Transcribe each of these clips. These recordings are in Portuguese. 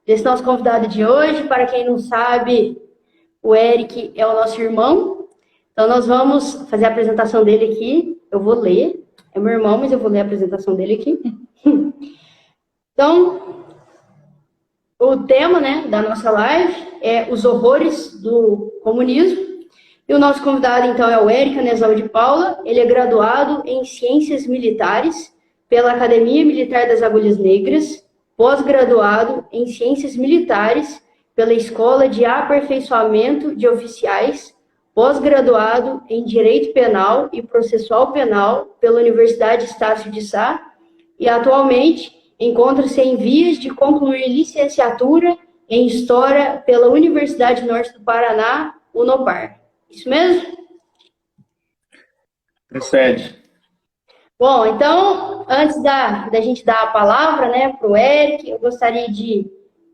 desse nosso convidado de hoje. Para quem não sabe, o Eric é o nosso irmão. Então, nós vamos fazer a apresentação dele aqui. Eu vou ler. É meu irmão, mas eu vou ler a apresentação dele aqui. Então, o tema, né, da nossa live é os horrores do comunismo. E o nosso convidado, então, é o Eric Anesal de Paula. Ele é graduado em Ciências Militares pela Academia Militar das Agulhas Negras, pós-graduado em Ciências Militares pela Escola de Aperfeiçoamento de Oficiais, pós-graduado em Direito Penal e Processual Penal pela Universidade Estácio de Sá e, atualmente, encontra-se em vias de concluir licenciatura em História pela Universidade Norte do Paraná, Unopar. Isso mesmo? Procede. Bom, então, antes da gente dar a palavra, né, para o Eric, eu gostaria de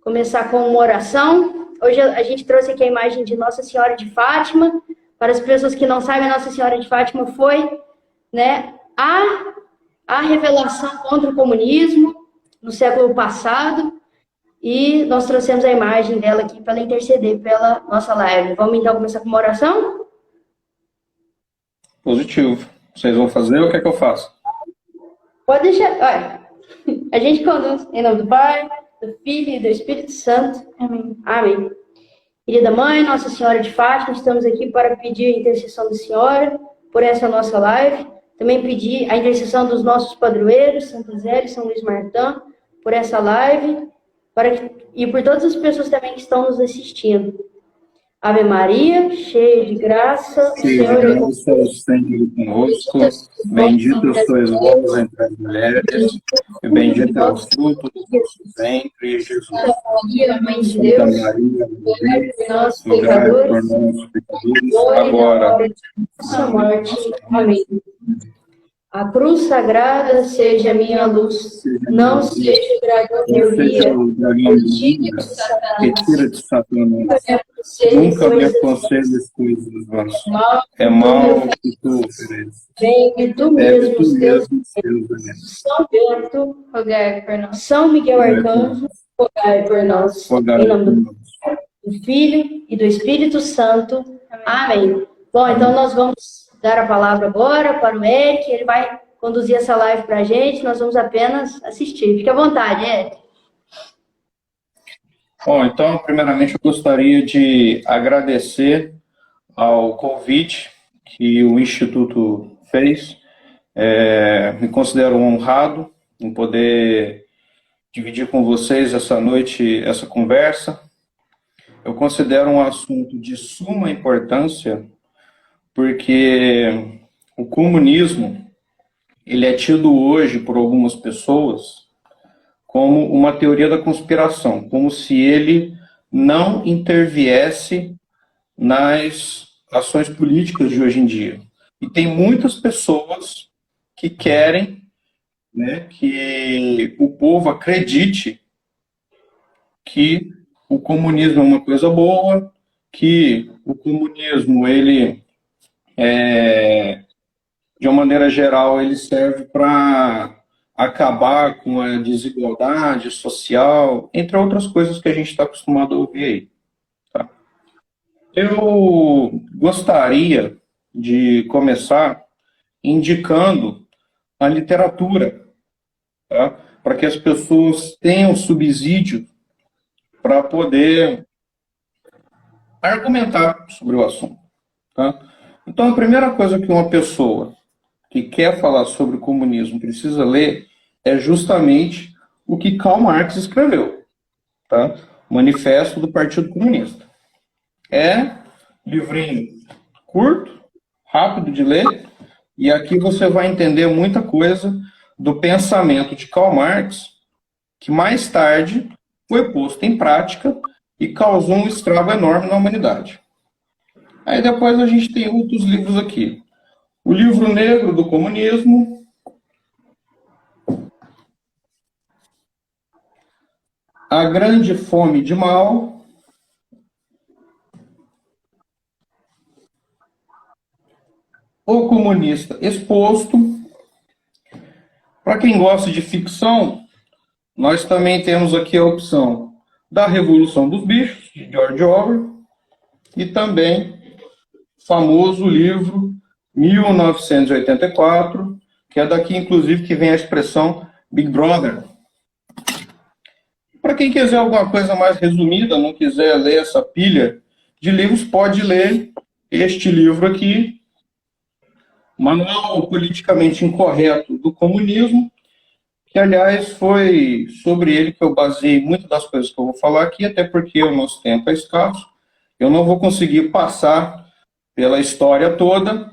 começar com uma oração. Hoje a gente trouxe aqui a imagem de Nossa Senhora de Fátima. Para as pessoas que não sabem, Nossa Senhora de Fátima foi, né, a revelação contra o comunismo no século passado. E nós trouxemos a imagem dela aqui para ela interceder pela nossa live. Vamos então começar com uma oração? Positivo. Vocês vão fazer ou quer que eu faça? Pode deixar. Olha, a gente conduz em nome do Pai, do Filho e do Espírito Santo. Amém. Amém. Querida Mãe, Nossa Senhora de Fátima, estamos aqui para pedir a intercessão da Senhora por essa nossa live. Também pedir a intercessão dos nossos padroeiros, Santo Zé e São Luís Martã, por essa live. E por todas as pessoas também que estão nos assistindo. Ave Maria, cheia de graça, o Senhor é convosco, bendita sois vós entre as mulheres, e bendito é o fruto do vosso ventre, Jesus. Santa Maria, Mãe de Santa Deus, Maria, rogai por nós, rogai por pecadores, nós, pecadores, agora de nossa morte. Amém. A cruz sagrada seja a minha luz, não seja o dragão meu guia, retira de Satanás. Nunca me aconselho as coisas vãs. É mal que tu ofereces. Vem tu mesmo, Deus. São Bento, Rogai por nós. São Miguel Arcanjo, rogai por nós. Em nome do Filho e do Espírito Santo. Amém. Bom, então nós vamos dar a palavra agora para o Eric. Ele vai conduzir essa live para a gente. Nós vamos apenas assistir. Fique à vontade, Eric. Bom, então, primeiramente, eu gostaria de agradecer ao convite que o Instituto fez. Me considero honrado em poder dividir com vocês essa noite, essa conversa. Eu considero um assunto de suma importância, porque o comunismo, ele é tido hoje por algumas pessoas como uma teoria da conspiração, como se ele não interviesse nas ações políticas de hoje em dia. E tem muitas pessoas que querem, né, que o povo acredite que o comunismo é uma coisa boa, que o comunismo, ele, de uma maneira geral, ele serve para acabar com a desigualdade social, entre outras coisas que a gente está acostumado a ouvir aí. Tá? Eu gostaria de começar indicando a literatura, tá? Para que as pessoas tenham subsídio para poder argumentar sobre o assunto. Tá? Então, a primeira coisa que uma pessoa que quer falar sobre o comunismo precisa ler é justamente o que Karl Marx escreveu, tá? Manifesto do Partido Comunista. É livrinho curto, rápido de ler, e aqui você vai entender muita coisa do pensamento de Karl Marx, que mais tarde foi posto em prática e causou um estrago enorme na humanidade. Aí depois a gente tem outros livros aqui. O Livro Negro do Comunismo, A Grande Fome de Mao, O Comunista Exposto. Para quem gosta de ficção, nós também temos aqui a opção da Revolução dos Bichos, de George Orwell, e também o famoso livro 1984, que é daqui, inclusive, que vem a expressão Big Brother. Para quem quiser alguma coisa mais resumida, não quiser ler essa pilha de livros, pode ler este livro aqui, Manual Politicamente Incorreto do Comunismo, que, aliás, foi sobre ele que eu baseei muitas das coisas que eu vou falar aqui, até porque o nosso tempo é escasso. Eu não vou conseguir passar pela história toda,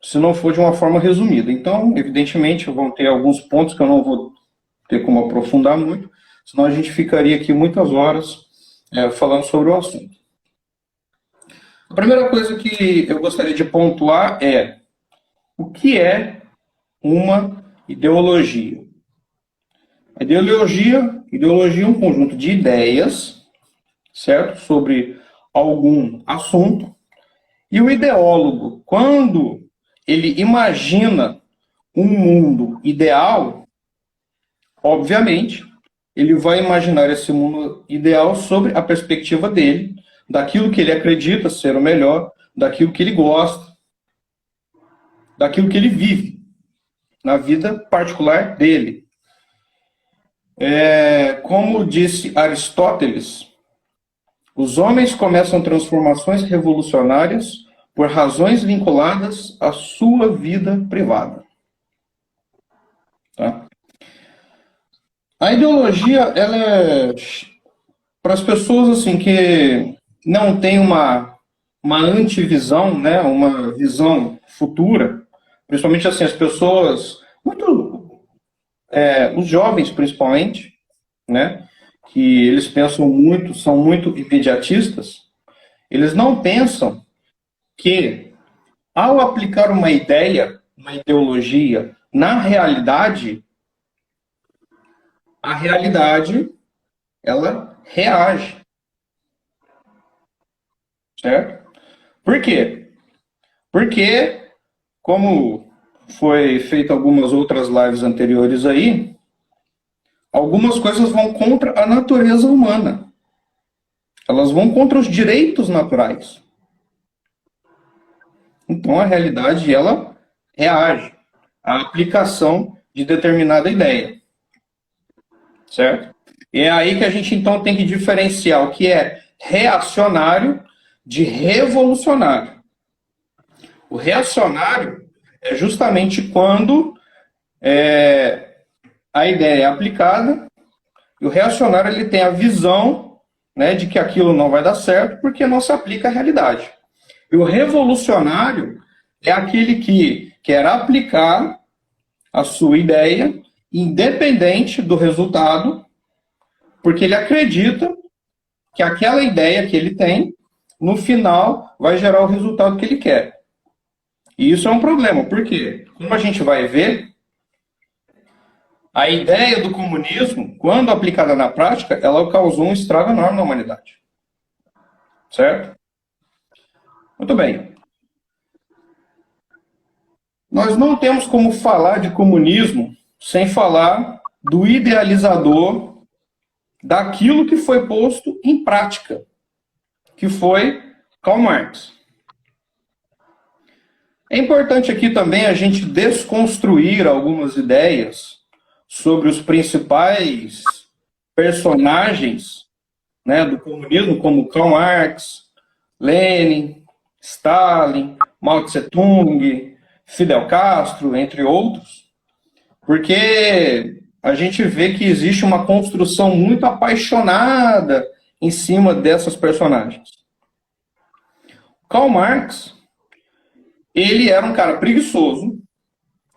se não for de uma forma resumida. Então, evidentemente, vão ter alguns pontos que eu não vou ter como aprofundar muito, senão a gente ficaria aqui muitas horas falando sobre o assunto. A primeira coisa que eu gostaria de pontuar é o que é uma ideologia. A ideologia é um conjunto de ideias, certo? Sobre algum assunto. E o ideólogo, quando ele imagina um mundo ideal, obviamente, ele vai imaginar esse mundo ideal sobre a perspectiva dele, daquilo que ele acredita ser o melhor, daquilo que ele gosta, daquilo que ele vive na vida particular dele. Como disse Aristóteles, os homens começam transformações revolucionárias por razões vinculadas à sua vida privada. Tá? A ideologia, ela é para as pessoas assim que não têm uma antivisão, né, uma visão futura, principalmente assim as pessoas, os jovens principalmente, né, que eles pensam muito, são muito imediatistas, eles não pensam que ao aplicar uma ideia, uma ideologia na realidade, a realidade ela reage. Certo? Por quê? Porque, como foi feito algumas outras lives anteriores aí, algumas coisas vão contra a natureza humana. Elas vão contra os direitos naturais. Então, a realidade, ela reage à aplicação de determinada ideia. Certo? E é aí que a gente, então, tem que diferenciar o que é reacionário de revolucionário. O reacionário é justamente quando a ideia é aplicada, e o reacionário ele tem a visão, né, de que aquilo não vai dar certo porque não se aplica à realidade. E o revolucionário é aquele que quer aplicar a sua ideia, independente do resultado, porque ele acredita que aquela ideia que ele tem, no final, vai gerar o resultado que ele quer. E isso é um problema, porque, como a gente vai ver, a ideia do comunismo, quando aplicada na prática, ela causou um estrago enorme na humanidade. Certo? Muito bem. Nós não temos como falar de comunismo sem falar do idealizador daquilo que foi posto em prática, que foi Karl Marx. É importante aqui também a gente desconstruir algumas ideias sobre os principais personagens, né, do comunismo, como Karl Marx, Lenin, Stalin, Mao Tse-tung, Fidel Castro, entre outros, porque a gente vê que existe uma construção muito apaixonada em cima dessas personagens. Karl Marx, ele era um cara preguiçoso,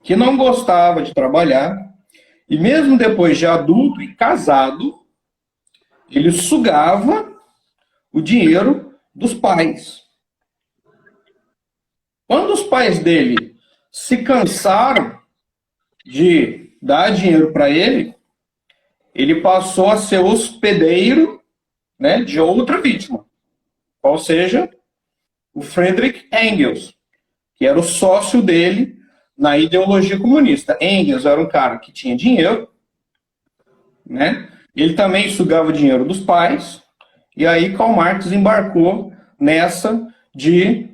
que não gostava de trabalhar, e mesmo depois de adulto e casado, ele sugava o dinheiro dos pais. Quando os pais dele se cansaram de dar dinheiro para ele, ele passou a ser hospedeiro, né, de outra vítima, ou seja, o Friedrich Engels, que era o sócio dele na ideologia comunista. Engels era um cara que tinha dinheiro, né? Ele também sugava o dinheiro dos pais, e aí Karl Marx embarcou nessa de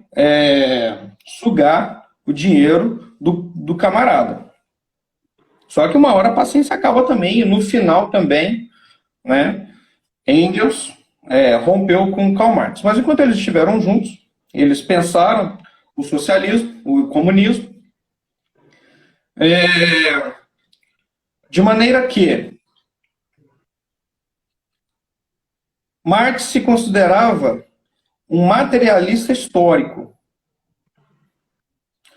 sugar o dinheiro do camarada. Só que uma hora a paciência acaba também, e no final também, né, Engels rompeu com Karl Marx. Mas enquanto eles estiveram juntos, eles pensaram o socialismo, o comunismo, de maneira que Marx se considerava um materialista histórico.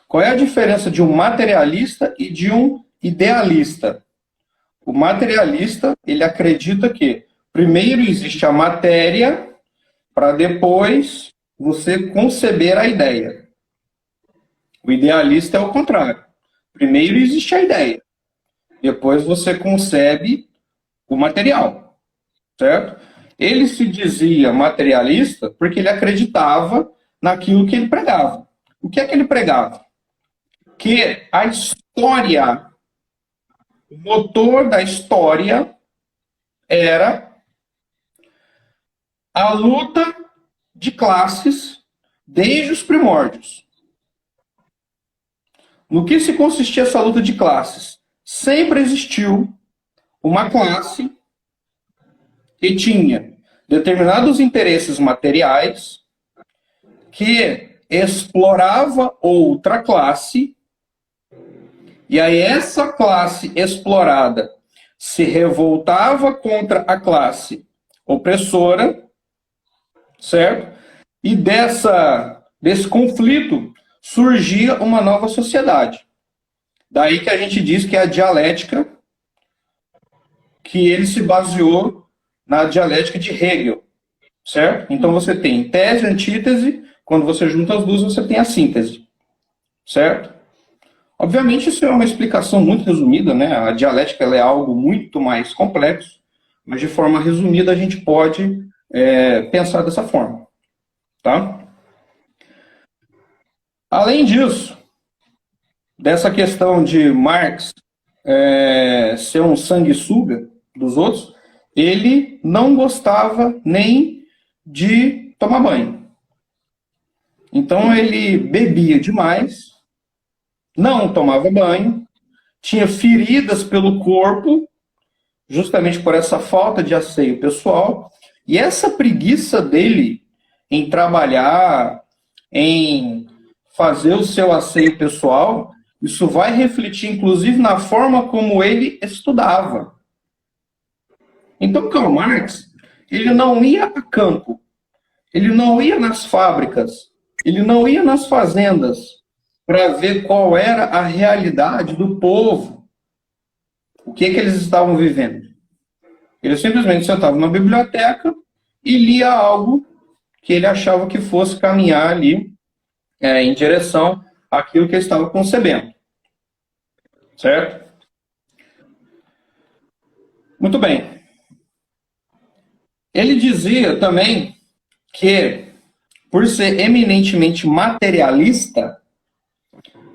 Qual é a diferença de um materialista e de um idealista? O materialista, ele acredita que primeiro existe a matéria para depois você conceber a ideia. O idealista é o contrário. Primeiro existe a ideia, depois você concebe o material, certo? Ele se dizia materialista porque ele acreditava naquilo que ele pregava. O que é que ele pregava? Que a história, o motor da história era a luta de classes desde os primórdios. No que se consistia essa luta de classes? Sempre existiu uma classe que tinha determinados interesses materiais que explorava outra classe, e aí essa classe explorada se revoltava contra a classe opressora, certo? E desse conflito surgia uma nova sociedade. Daí que a gente diz que é a dialética, que ele se baseou na dialética de Hegel, certo? Então você tem tese, antítese, quando você junta as duas você tem a síntese, certo? Obviamente isso é uma explicação muito resumida, né? A dialética ela é algo muito mais complexo, mas de forma resumida a gente pode pensar dessa forma, tá? Além disso, dessa questão de Marx ser um sanguessuga dos outros, ele não gostava nem de tomar banho. Então ele bebia demais, não tomava banho, tinha feridas pelo corpo, justamente por essa falta de asseio pessoal, e essa preguiça dele em trabalhar, em fazer o seu asseio pessoal, isso vai refletir, inclusive, na forma como ele estudava. Então, Karl Marx, ele não ia a campo, ele não ia nas fábricas, ele não ia nas fazendas para ver qual era a realidade do povo, o que eles estavam vivendo. Ele simplesmente sentava na biblioteca e lia algo que ele achava que fosse caminhar ali em direção àquilo que ele estava concebendo. Certo? Muito bem. Ele dizia também que, por ser eminentemente materialista,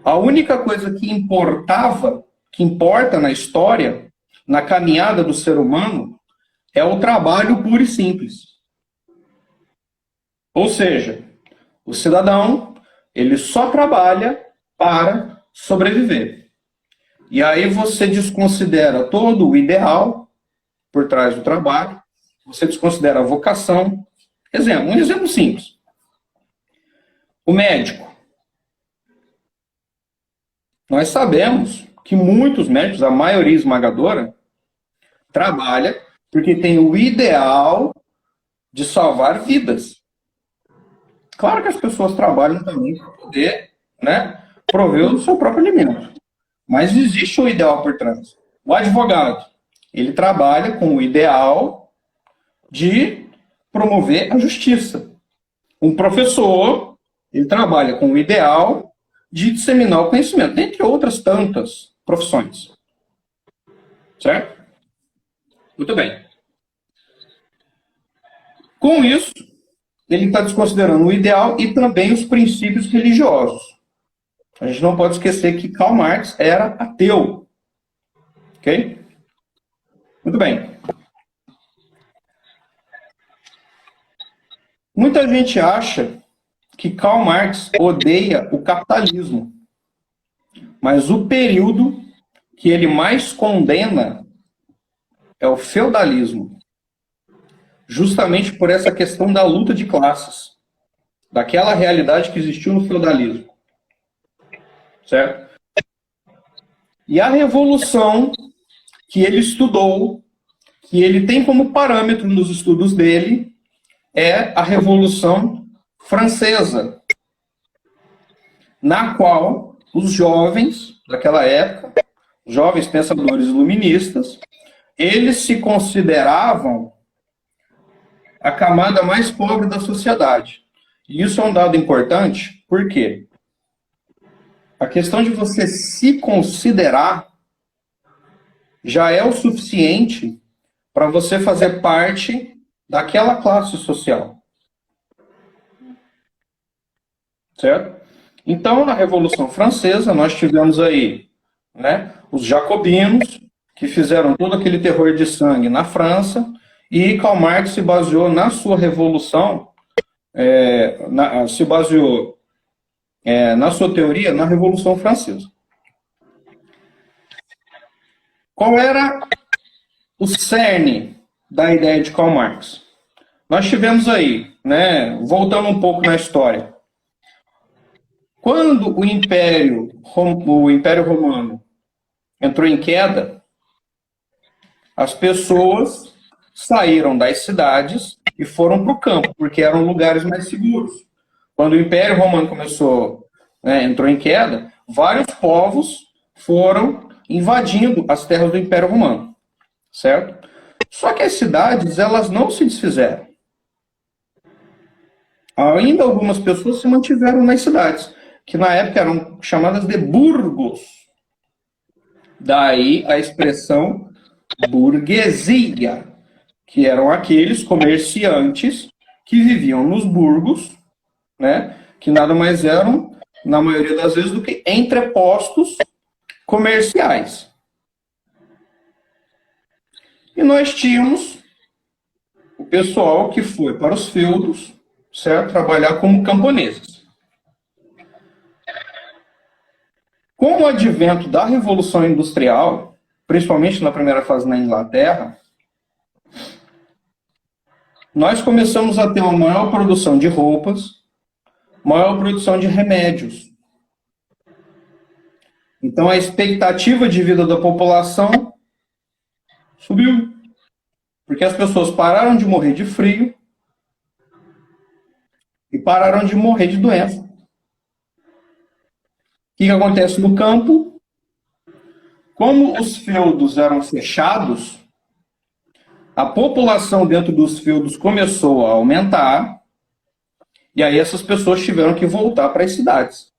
a única coisa que importa na história, na caminhada do ser humano, é o trabalho puro e simples. Ou seja, o cidadão, ele só trabalha para sobreviver. E aí você desconsidera todo o ideal por trás do trabalho, você desconsidera a vocação. Um exemplo simples. O médico. Nós sabemos que muitos médicos, a maioria esmagadora, trabalha porque tem o ideal de salvar vidas. Claro que as pessoas trabalham também para poder, prover o seu próprio alimento. Mas existe um ideal por trás. O advogado, ele trabalha com o ideal de promover a justiça. Um professor, ele trabalha com o ideal de disseminar o conhecimento, entre outras tantas profissões. Certo? Muito bem. Com isso, ele está desconsiderando o ideal e também os princípios religiosos. A gente não pode esquecer que Karl Marx era ateu. Ok? Muito bem. Muita gente acha que Karl Marx odeia o capitalismo, mas o período que ele mais condena é o feudalismo, justamente por essa questão da luta de classes, daquela realidade que existiu no feudalismo, certo? E a revolução que ele estudou, que ele tem como parâmetro nos estudos dele, é a Revolução Francesa, na qual os jovens daquela época, jovens pensadores iluministas, eles se consideravam a camada mais pobre da sociedade. E isso é um dado importante, por quê? A questão de você se considerar já é o suficiente para você fazer parte daquela classe social. Certo? Então, na Revolução Francesa, nós tivemos aí, né, os jacobinos, que fizeram todo aquele terror de sangue na França, e Karl Marx se baseou na sua revolução, se baseou na sua teoria na Revolução Francesa. Qual era o cerne da ideia de Karl Marx? Nós tivemos aí, né, voltando um pouco na história, quando o Império Romano entrou em queda, as pessoas saíram das cidades e foram para o campo, porque eram lugares mais seguros. Quando o Império Romano entrou em queda, vários povos foram invadindo as terras do Império Romano, certo? Só que as cidades, elas não se desfizeram. Ainda algumas pessoas se mantiveram nas cidades, que na época eram chamadas de burgos. Daí a expressão burguesia, que eram aqueles comerciantes que viviam nos burgos, né, que nada mais eram, na maioria das vezes, do que entrepostos comerciais. E nós tínhamos o pessoal que foi para os feudos, certo? Trabalhar como camponeses. Com o advento da Revolução Industrial, principalmente na primeira fase na Inglaterra, nós começamos a ter uma maior produção de roupas, maior produção de remédios. Então a expectativa de vida da população subiu, porque as pessoas pararam de morrer de frio e pararam de morrer de doença. O que acontece no campo? Como os feudos eram fechados, a população dentro dos feudos começou a aumentar, e aí essas pessoas tiveram que voltar para as cidades,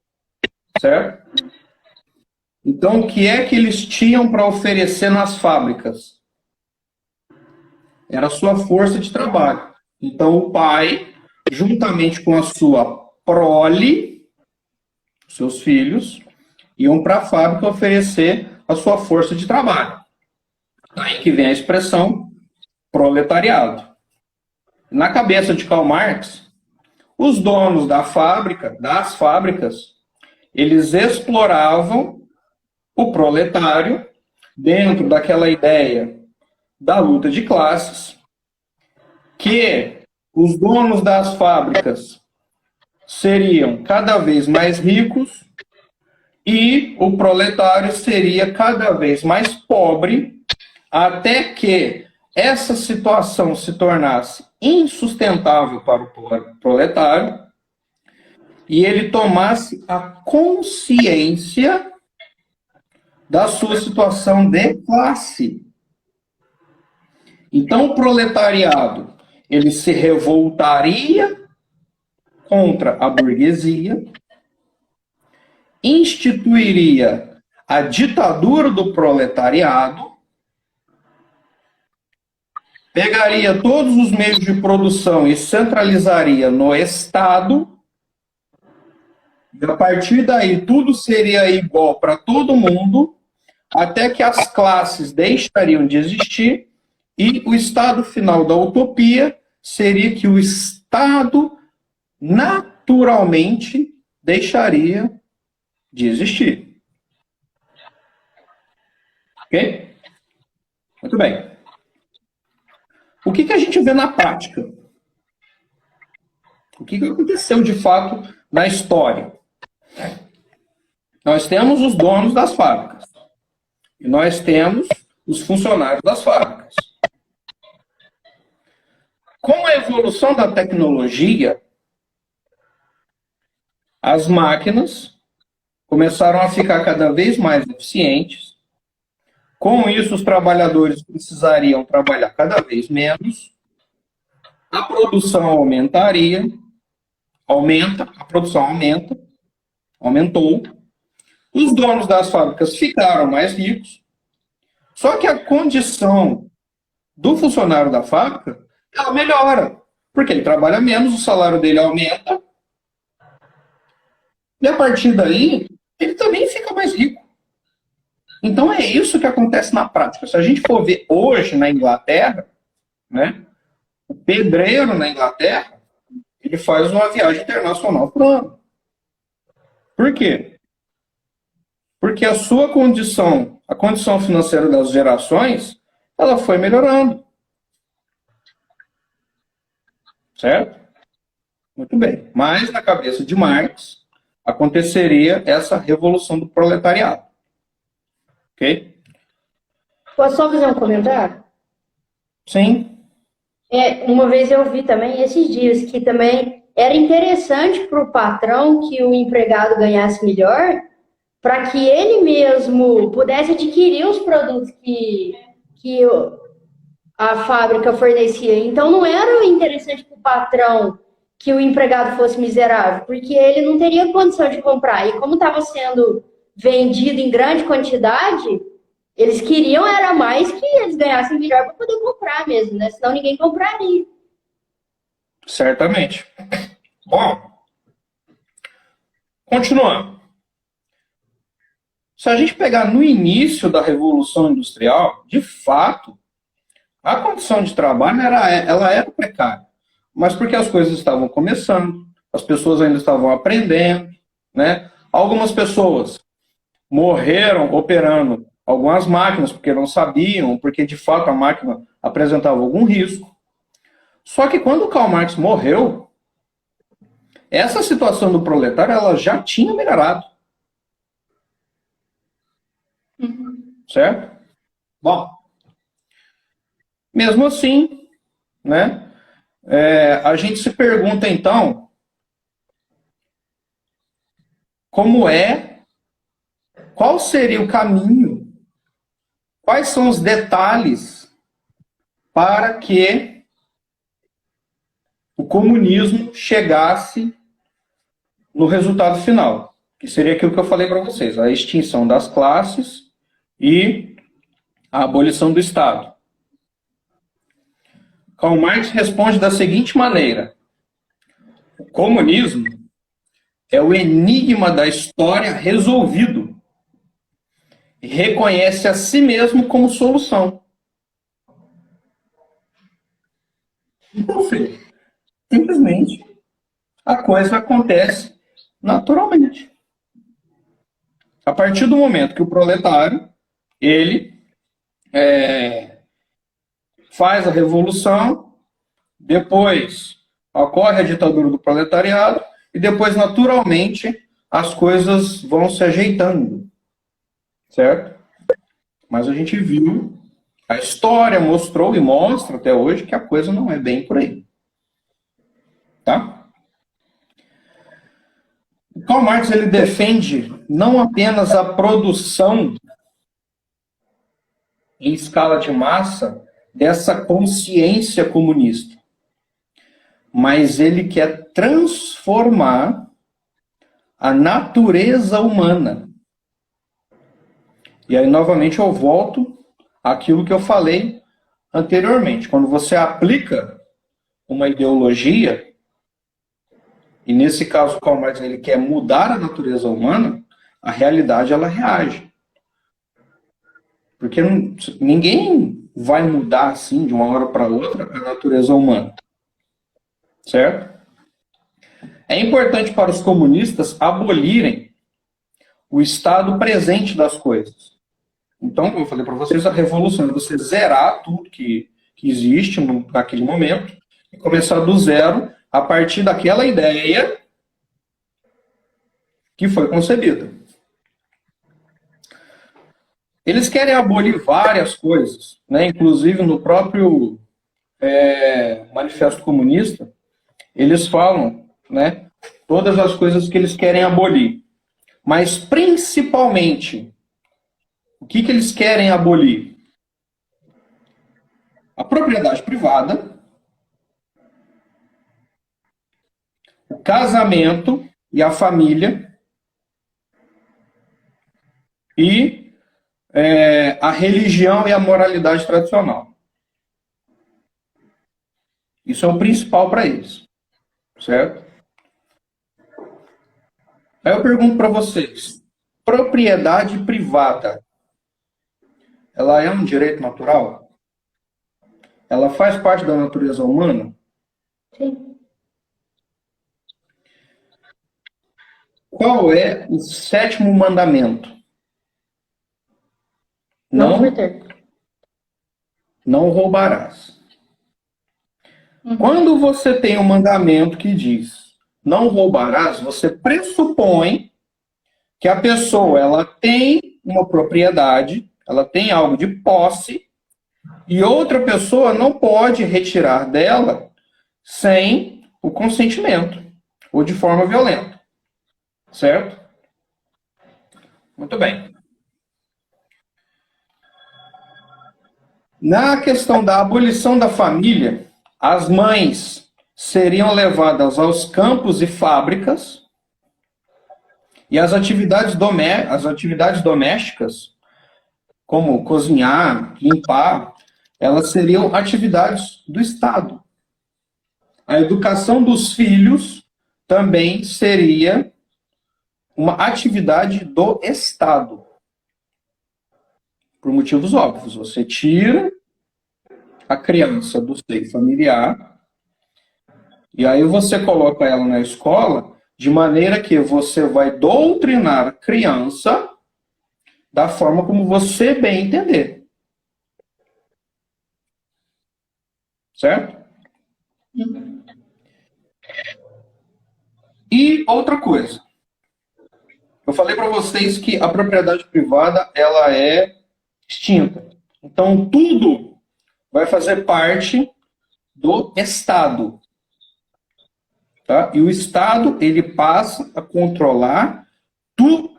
certo? Então, o que é que eles tinham para oferecer nas fábricas? Era a sua força de trabalho. Então, o pai, juntamente com a sua prole, seus filhos, iam para a fábrica oferecer a sua força de trabalho. Aí que vem a expressão proletariado. Na cabeça de Karl Marx, os donos das fábricas, eles exploravam o proletário dentro daquela ideia da luta de classes, que os donos das fábricas seriam cada vez mais ricos e o proletário seria cada vez mais pobre, até que essa situação se tornasse insustentável para o proletário e ele tomasse a consciência da sua situação de classe. Então, o proletariado, ele se revoltaria contra a burguesia, instituiria a ditadura do proletariado, pegaria todos os meios de produção e centralizaria no Estado, e a partir daí tudo seria igual para todo mundo, até que as classes deixariam de existir E o estado final da utopia seria que o Estado naturalmente deixaria de existir. Ok? Muito bem. O que a gente vê na prática? O que aconteceu de fato na história? Nós temos os donos das fábricas. E nós temos os funcionários das fábricas. Com a evolução da tecnologia, as máquinas começaram a ficar cada vez mais eficientes. Com isso, os trabalhadores precisariam trabalhar cada vez menos. A produção aumentaria. A produção aumentou. Os donos das fábricas ficaram mais ricos. Só que a condição do funcionário da fábrica, ela melhora. Porque ele trabalha menos, o salário dele aumenta. E a partir daí, ele também fica mais rico. Então é isso que acontece na prática. Se a gente for ver hoje na Inglaterra, né, o pedreiro na Inglaterra, ele faz uma viagem internacional por ano. Por quê? Porque a sua condição, a condição financeira das gerações, ela foi melhorando. Certo? Muito bem. Mas na cabeça de Marx, aconteceria essa revolução do proletariado. Ok? Posso só fazer um comentário? Sim. Uma vez eu vi também, esses dias, que também era interessante para o patrão que o empregado ganhasse melhor, para que ele mesmo pudesse adquirir os produtos que a fábrica fornecia. Então, não era interessante para o patrão que o empregado fosse miserável, porque ele não teria condição de comprar. E como estava sendo vendido em grande quantidade, eles queriam era mais que eles ganhassem melhor para poder comprar mesmo, né? Senão ninguém compraria. Certamente. Bom, continuando. Se a gente pegar no início da Revolução Industrial, de fato, a condição de trabalho ela era precária. Mas porque as coisas estavam começando, as pessoas ainda estavam aprendendo, né? Algumas pessoas morreram operando algumas máquinas porque não sabiam, porque de fato a máquina apresentava algum risco. Só que quando Karl Marx morreu, essa situação do proletário ela já tinha melhorado. Certo? Bom, mesmo assim, né? A gente se pergunta então qual seria o caminho, quais são os detalhes para que o comunismo chegasse no resultado final, que seria aquilo que eu falei para vocês, a extinção das classes e a abolição do Estado. Karl Marx responde da seguinte maneira: o comunismo é o enigma da história resolvido e reconhece a si mesmo como solução. Então, simplesmente, a coisa acontece naturalmente. A partir do momento que o proletário, ele faz a revolução, depois ocorre a ditadura do proletariado, e depois, naturalmente, as coisas vão se ajeitando. Certo? Mas a gente viu, a história mostrou e mostra até hoje que a coisa não é bem por aí. Tá? O Karl Marx ele defende não apenas a produção em escala de massa dessa consciência comunista, mas ele quer transformar a natureza humana. E aí, novamente, eu volto àquilo que eu falei anteriormente. Quando você aplica uma ideologia, e nesse caso o Karl Marx ele quer mudar a natureza humana, a realidade ela reage. Porque ninguém vai mudar assim de uma hora para outra a natureza humana. Certo? É importante para os comunistas abolirem o estado presente das coisas. Então, como eu falei para vocês, a revolução é você zerar tudo que existe naquele momento e começar do zero a partir daquela ideia que foi concebida. Eles querem abolir várias coisas, né? Inclusive no próprio Manifesto Comunista, eles falam, né, todas as coisas que eles querem abolir. Mas, principalmente, o que eles querem abolir? A propriedade privada, o casamento e a família e a religião e a moralidade tradicional. Isso é o principal para eles, certo? Aí eu pergunto para vocês, propriedade privada, ela é um direito natural? Ela faz parte da natureza humana? Sim. Qual é o 7º mandamento? Não cometer. Não roubarás. Quando você tem um mandamento que diz não roubarás, você pressupõe que a pessoa ela tem uma propriedade, ela tem algo de posse, e outra pessoa não pode retirar dela sem o consentimento, ou de forma violenta. Certo? Muito bem. Na questão da abolição da família, as mães seriam levadas aos campos e fábricas e as atividades domésticas, como cozinhar, limpar, elas seriam atividades do Estado. A educação dos filhos também seria uma atividade do Estado. Por motivos óbvios. Você tira a criança do seio familiar e aí você coloca ela na escola de maneira que você vai doutrinar a criança da forma como você bem entender. Certo? E outra coisa. Eu falei para vocês que a propriedade privada ela é extinta. Então, tudo vai fazer parte do Estado. Tá? E o Estado, ele passa a controlar tudo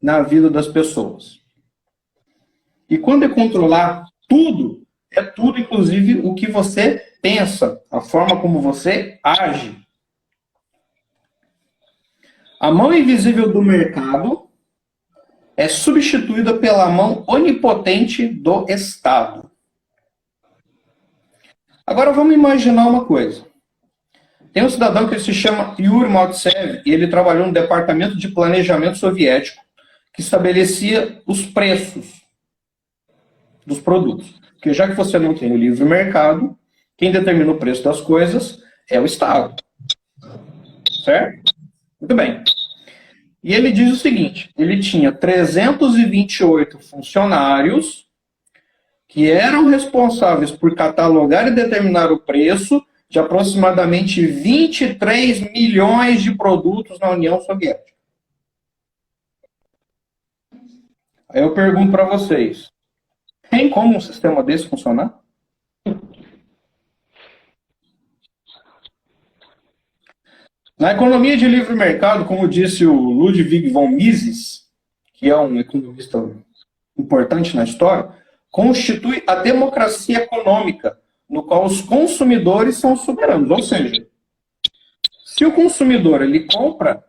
na vida das pessoas. E quando é controlar tudo, é tudo, inclusive, o que você pensa, a forma como você age. A mão invisível do mercado é substituída pela mão onipotente do Estado. Agora vamos imaginar uma coisa. Tem um cidadão que se chama Yuri Maltsev e ele trabalhou no Departamento de Planejamento Soviético que estabelecia os preços dos produtos. Porque já que você não tem o livre mercado, quem determina o preço das coisas é o Estado. Certo? Muito bem. E ele diz o seguinte, ele tinha 328 funcionários que eram responsáveis por catalogar e determinar o preço de aproximadamente 23 milhões de produtos na União Soviética. Aí eu pergunto para vocês, tem como um sistema desse funcionar? Na economia de livre mercado, como disse o Ludwig von Mises, que é um economista importante na história, constitui a democracia econômica, no qual os consumidores são soberanos. Ou seja, se o consumidor ele compra,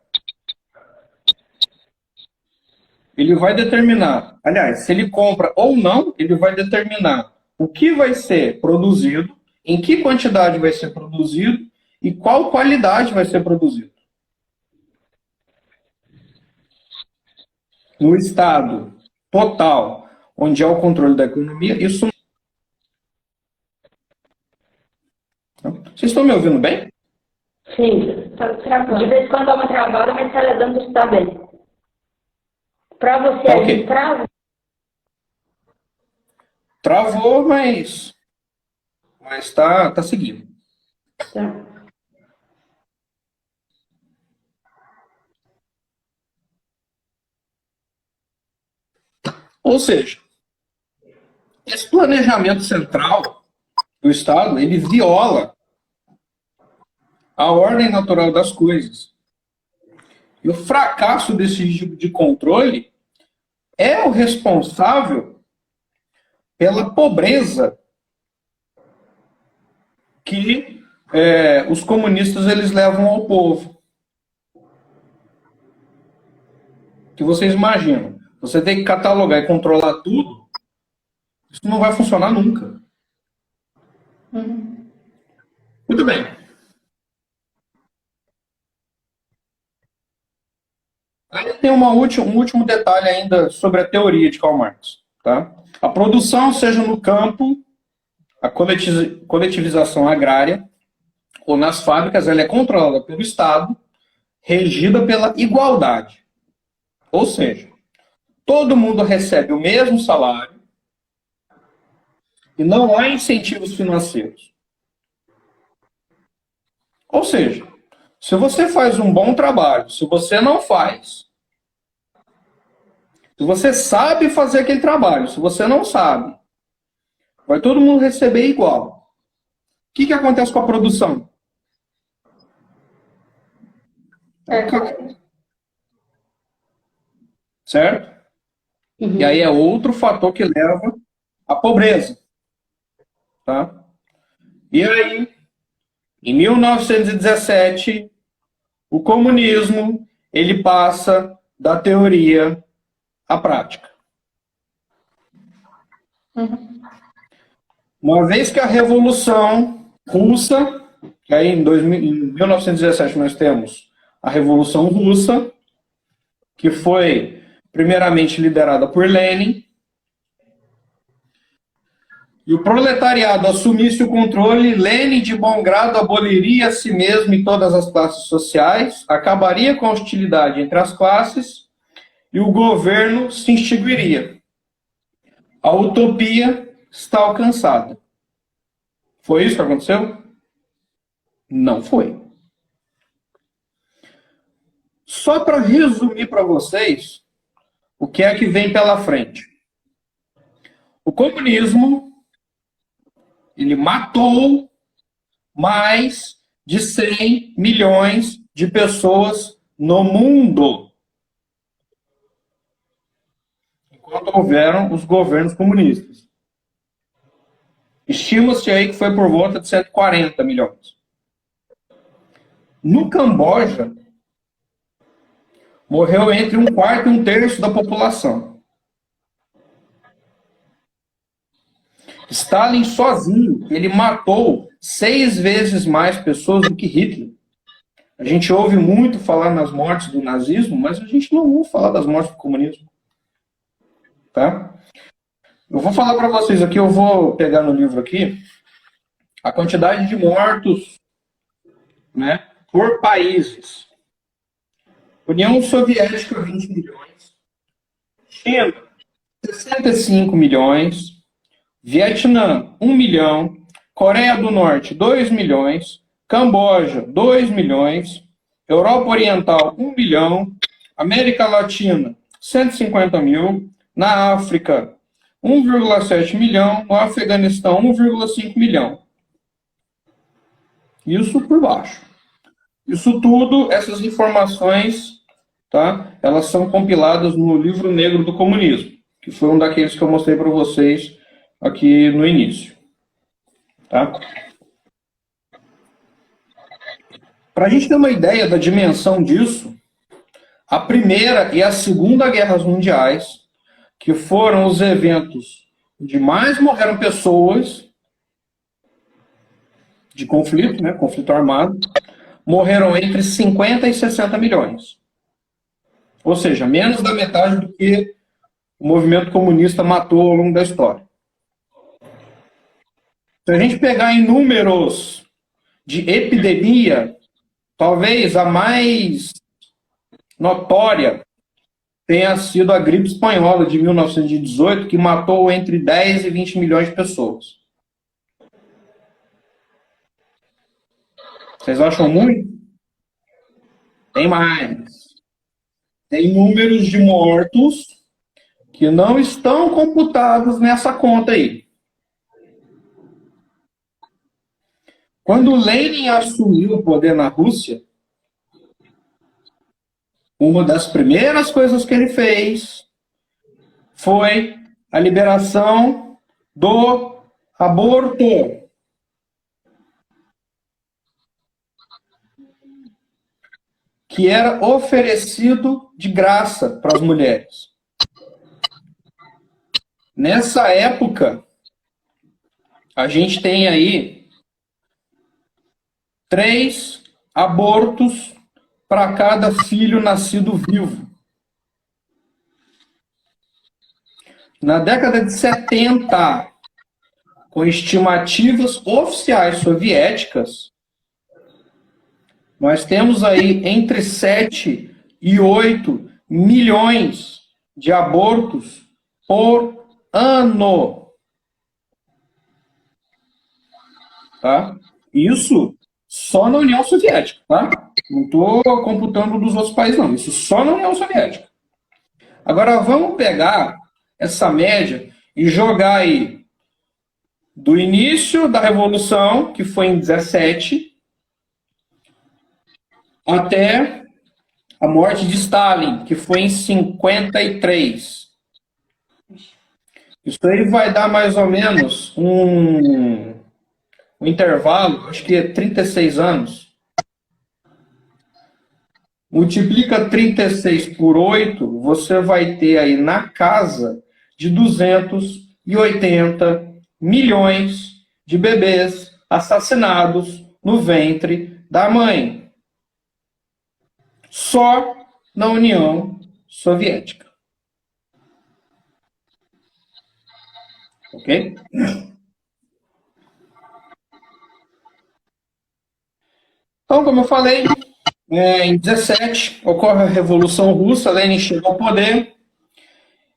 ele vai determinar, aliás, se ele compra ou não, ele vai determinar o que vai ser produzido, em que quantidade vai ser produzido e qual qualidade vai ser produzido. No estado total, onde há o controle da economia, isso Vocês estão me ouvindo bem? Sim, tá travando. De vez em quando dá uma travada, mas tá dando que está bem. Para você Tá, aí, ok. trava? Travou, mas tá seguindo. Tá. Ou seja, esse planejamento central do Estado, ele viola a ordem natural das coisas. E o fracasso desse tipo de controle é o responsável pela pobreza que os comunistas eles levam ao povo. Que vocês imaginam, você tem que catalogar e controlar tudo, isso não vai funcionar nunca. Muito bem. Aí tem um último detalhe ainda sobre a teoria de Karl Marx. Tá? A produção, seja no campo, a coletivização agrária, ou nas fábricas, ela é controlada pelo Estado, regida pela igualdade. Ou seja, todo mundo recebe o mesmo salário e não há incentivos financeiros. Ou seja, se você faz um bom trabalho, se você não faz, se você sabe fazer aquele trabalho, se você não sabe, vai todo mundo receber igual. O que acontece com a produção? Certo? E aí é outro fator que leva à pobreza. Tá? E aí, em 1917, o comunismo ele passa da teoria à prática. Uma vez que a Revolução Russa, que aí em 1917 nós temos a Revolução Russa, que foi primeiramente liderada por Lenin, e o proletariado assumisse o controle, Lenin de bom grado aboliria a si mesmo e todas as classes sociais, acabaria com a hostilidade entre as classes e o governo se extinguiria. A utopia está alcançada. Foi isso que aconteceu? Não foi. Só para resumir para vocês o que é que vem pela frente. O comunismo ele matou mais de 100 milhões de pessoas no mundo, enquanto houveram os governos comunistas. Estima-se aí que foi por volta de 140 milhões. No Camboja, morreu entre 1/4 e 1/3 da população. Stalin sozinho, ele matou 6 vezes mais pessoas do que Hitler. A gente ouve muito falar nas mortes do nazismo, mas a gente não ouve falar das mortes do comunismo. Tá? Eu vou falar para vocês aqui, eu vou pegar no livro aqui, a quantidade de mortos, né, por países. União Soviética, 20 milhões. China, 65 milhões. Vietnã, 1 milhão. Coreia do Norte, 2 milhões. Camboja, 2 milhões. Europa Oriental, 1 milhão. América Latina, 150 mil. Na África, 1,7 milhão. No Afeganistão, 1,5 milhão. Isso por baixo. Isso tudo, essas informações, tá? Elas são compiladas no Livro Negro do Comunismo, que foi um daqueles que eu mostrei para vocês aqui no início. Tá? Para a gente ter uma ideia da dimensão disso, a Primeira e a Segunda Guerras Mundiais, que foram os eventos onde mais morreram pessoas de conflito, né, conflito armado, morreram entre 50 e 60 milhões. Ou seja, menos da metade do que o movimento comunista matou ao longo da história. Se a gente pegar em números de epidemia, talvez a mais notória tenha sido a gripe espanhola de 1918, que matou entre 10 e 20 milhões de pessoas. Vocês acham muito? Tem mais. Tem números de mortos que não estão computados nessa conta aí. Quando Lenin assumiu o poder na Rússia, uma das primeiras coisas que ele fez foi a liberação do aborto. Que era oferecido de graça para as mulheres. Nessa época, a gente tem aí 3 abortos para cada filho nascido vivo. Na década de 70, com estimativas oficiais soviéticas, nós temos aí entre 7 e 8 milhões de abortos por ano. Tá? Isso só na União Soviética, tá? Não estou computando dos outros países, não. Isso só na União Soviética. Agora, vamos pegar essa média e jogar aí do início da Revolução, que foi em 17, até a morte de Stalin, que foi em 53. Isso aí vai dar mais ou menos um intervalo, acho que é 36 anos. Multiplica 36 por 8, você vai ter aí na casa de 280 milhões de bebês assassinados no ventre da mãe. Só na União Soviética. Ok? Então, como eu falei, em 17 ocorre a Revolução Russa, Lenin chegou ao poder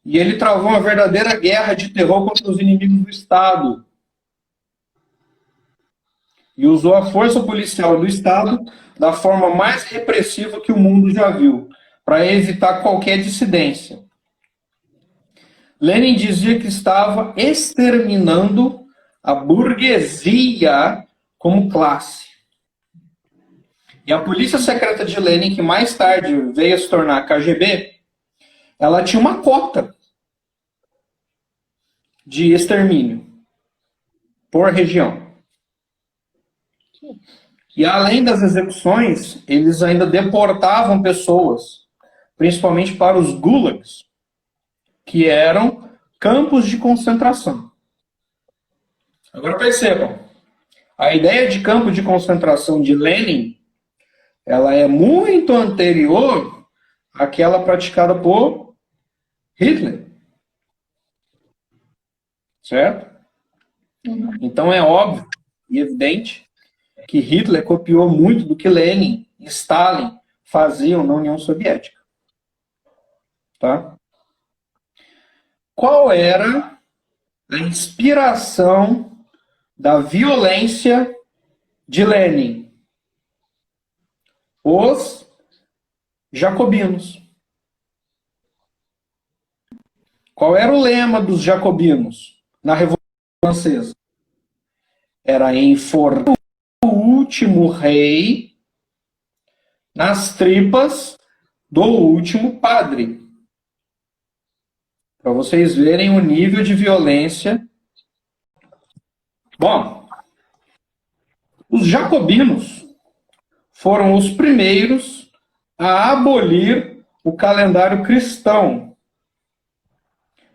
e ele travou uma verdadeira guerra de terror contra os inimigos do Estado. E usou a força policial do Estado da forma mais repressiva que o mundo já viu, para evitar qualquer dissidência. Lenin dizia que estava exterminando a burguesia como classe. E a polícia secreta de Lenin, que mais tarde veio a se tornar a KGB, ela tinha uma cota de extermínio por região. E além das execuções, eles ainda deportavam pessoas, principalmente para os gulags, que eram campos de concentração. Agora percebam, a ideia de campo de concentração de Lenin, ela é muito anterior àquela praticada por Hitler. Certo? Então é óbvio e evidente que Hitler copiou muito do que Lenin e Stalin faziam na União Soviética. Tá? Qual era a inspiração da violência de Lenin? Os jacobinos. Qual era o lema dos jacobinos na Revolução Francesa? Era enforcar o último rei nas tripas do último padre. Para vocês verem o nível de violência. Bom, os jacobinos foram os primeiros a abolir o calendário cristão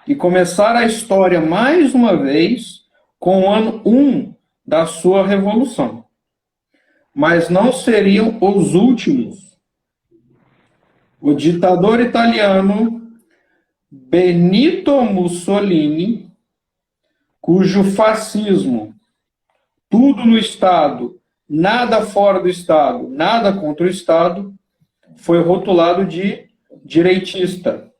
e começar a história mais uma vez com o ano 1 da sua revolução. Mas não seriam os últimos. O ditador italiano Benito Mussolini, cujo fascismo, tudo no Estado nada fora do Estado, nada contra o Estado, foi rotulado de direitista.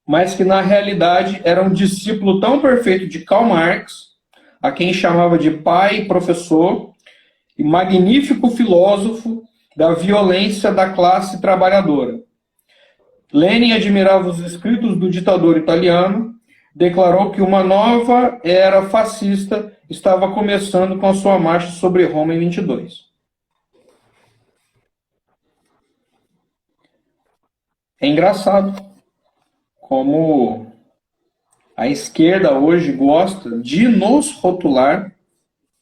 Mas que, na realidade, era um discípulo tão perfeito de Karl Marx, a quem chamava de pai e professor, e magnífico filósofo da violência da classe trabalhadora. Lenin admirava os escritos do ditador italiano, declarou que uma nova era fascista estava começando com a sua marcha sobre Roma em 22. É engraçado como a esquerda hoje gosta de nos rotular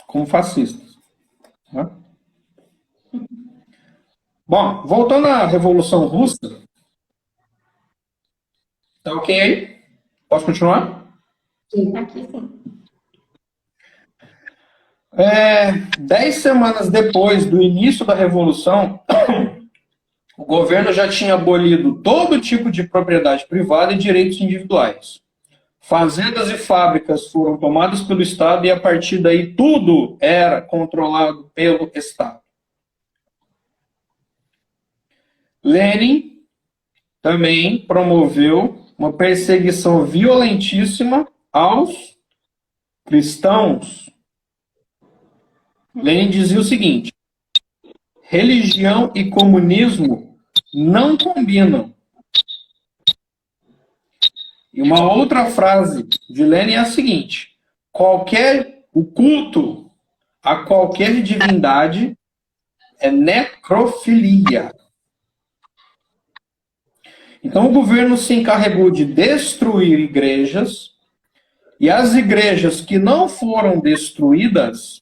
como fascistas. Né? Bom, voltando à Revolução Russa, tá ok aí? Posso continuar? Sim, aqui sim. 10 semanas depois do início da Revolução, o governo já tinha abolido todo tipo de propriedade privada e direitos individuais. Fazendas e fábricas foram tomadas pelo Estado e, a partir daí, tudo era controlado pelo Estado. Lenin também promoveu uma perseguição violentíssima aos cristãos. Lenin dizia o seguinte: religião e comunismo não combinam. E uma outra frase de Lenin é a seguinte: o culto a qualquer divindade é necrofilia. Então o governo se encarregou de destruir igrejas, e as igrejas que não foram destruídas,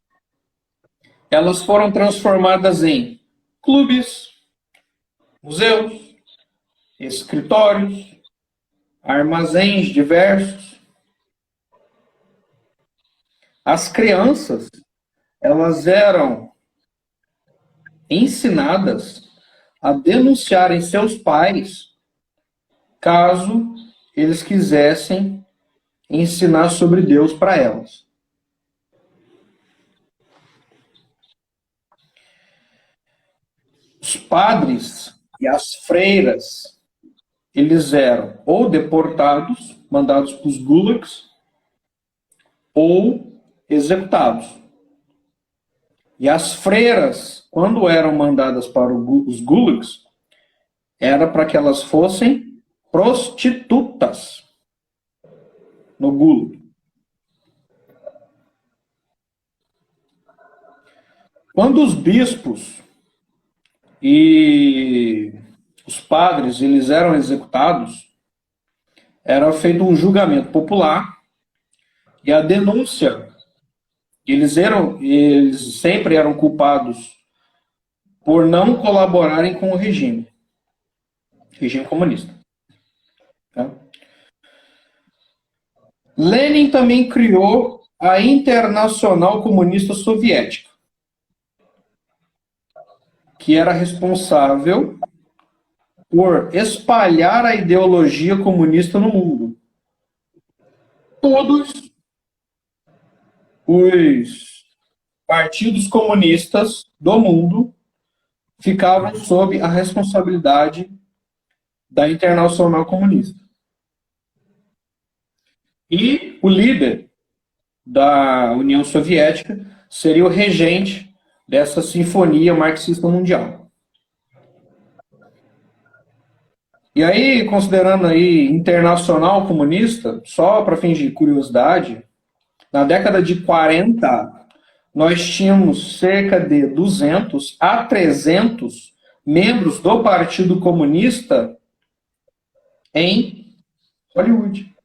elas foram transformadas em clubes, museus, escritórios, armazéns diversos. As crianças, elas eram ensinadas a denunciarem seus pais caso eles quisessem ensinar sobre Deus para elas. Os padres e as freiras, eles eram ou deportados, mandados para os gulags, ou executados. E as freiras, quando eram mandadas para os gulags, era para que elas fossem prostitutas no gulag. Quando os bispos e os padres eles eram executados, era feito um julgamento popular e a denúncia, eles sempre eram culpados por não colaborarem com o regime comunista. Tá? Lenin também criou a Internacional Comunista Soviética, que era responsável por espalhar a ideologia comunista no mundo. Todos os partidos comunistas do mundo ficavam sob a responsabilidade da Internacional Comunista. E o líder da União Soviética seria o regente dessa sinfonia marxista mundial. E aí, considerando aí Internacional Comunista, só para fins de curiosidade, na década de 40, nós tínhamos cerca de 200 a 300 membros do Partido Comunista em Hollywood.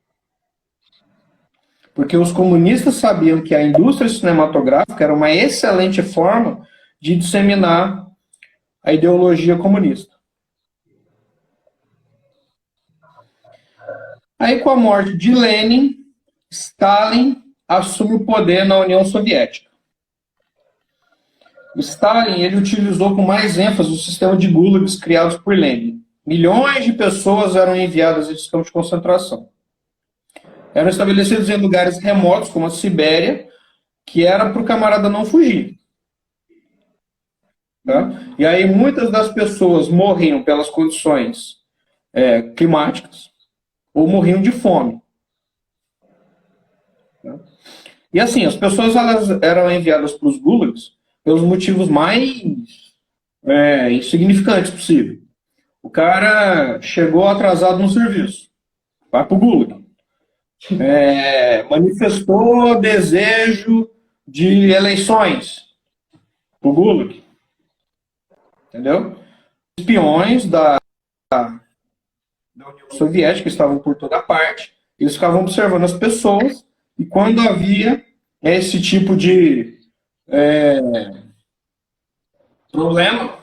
Porque os comunistas sabiam que a indústria cinematográfica era uma excelente forma de disseminar a ideologia comunista. Aí, com a morte de Lenin, Stalin assume o poder na União Soviética. Stalin ele utilizou com mais ênfase o sistema de gulags criados por Lenin. Milhões de pessoas eram enviadas a esses campos de concentração. Eram estabelecidos em lugares remotos, como a Sibéria, que era para o camarada não fugir. Tá? E aí muitas das pessoas morriam pelas condições climáticas ou morriam de fome. Tá? E assim, as pessoas elas eram enviadas para os gulags pelos motivos mais insignificantes possível. O cara chegou atrasado no serviço, vai para o gulag. Manifestou desejo de eleições, para o gulag. Entendeu? Espiões da União Soviética estavam por toda parte, eles ficavam observando as pessoas, e quando havia esse tipo de problema,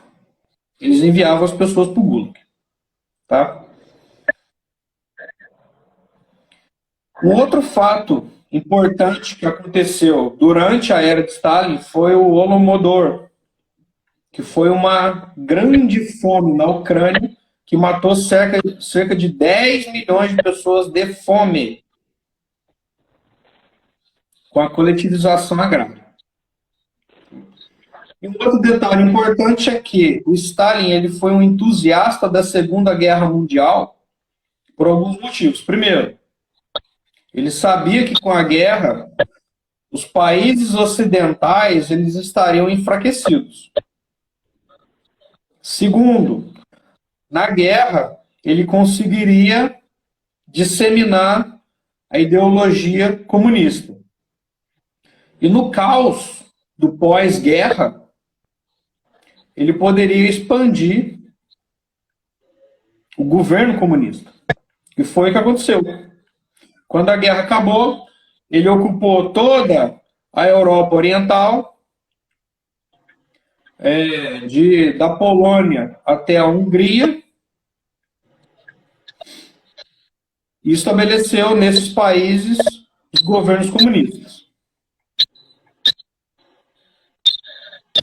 eles enviavam as pessoas para o gulag. Tá? Um outro fato importante que aconteceu durante a era de Stalin foi o Holodomor, que foi uma grande fome na Ucrânia, que matou cerca de 10 milhões de pessoas de fome, com a coletivização agrária. E um outro detalhe importante é que o Stalin ele foi um entusiasta da Segunda Guerra Mundial por alguns motivos. Primeiro, ele sabia que com a guerra os países ocidentais eles estariam enfraquecidos. Segundo, na guerra ele conseguiria disseminar a ideologia comunista. E no caos do pós-guerra, ele poderia expandir o governo comunista. E foi o que aconteceu. Quando a guerra acabou, ele ocupou toda a Europa Oriental, da Polônia até a Hungria, e estabeleceu nesses países os governos comunistas.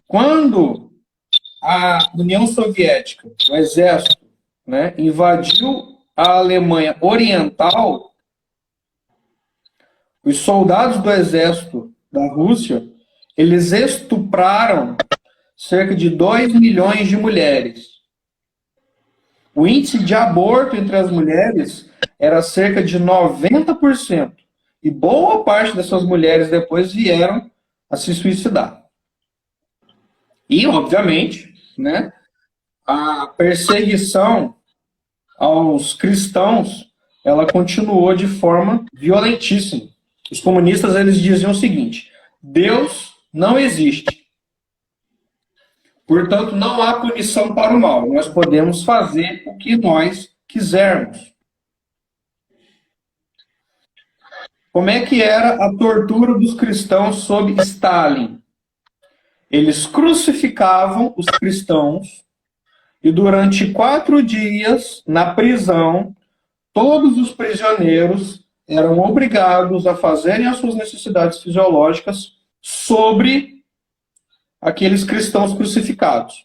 Quando a União Soviética, o exército, invadiu a Alemanha Oriental, os soldados do exército da Rússia, eles estupraram cerca de 2 milhões de mulheres. O índice de aborto entre as mulheres era cerca de 90%. E boa parte dessas mulheres depois vieram a se suicidar. E, obviamente, a perseguição aos cristãos, ela continuou de forma violentíssima. Os comunistas, eles diziam o seguinte: Deus não existe. Portanto, não há punição para o mal. Nós podemos fazer o que nós quisermos. Como é que era a tortura dos cristãos sob Stalin? Eles crucificavam os cristãos e durante 4 dias, na prisão, todos os prisioneiros eram obrigados a fazerem as suas necessidades fisiológicas sobre aqueles cristãos crucificados.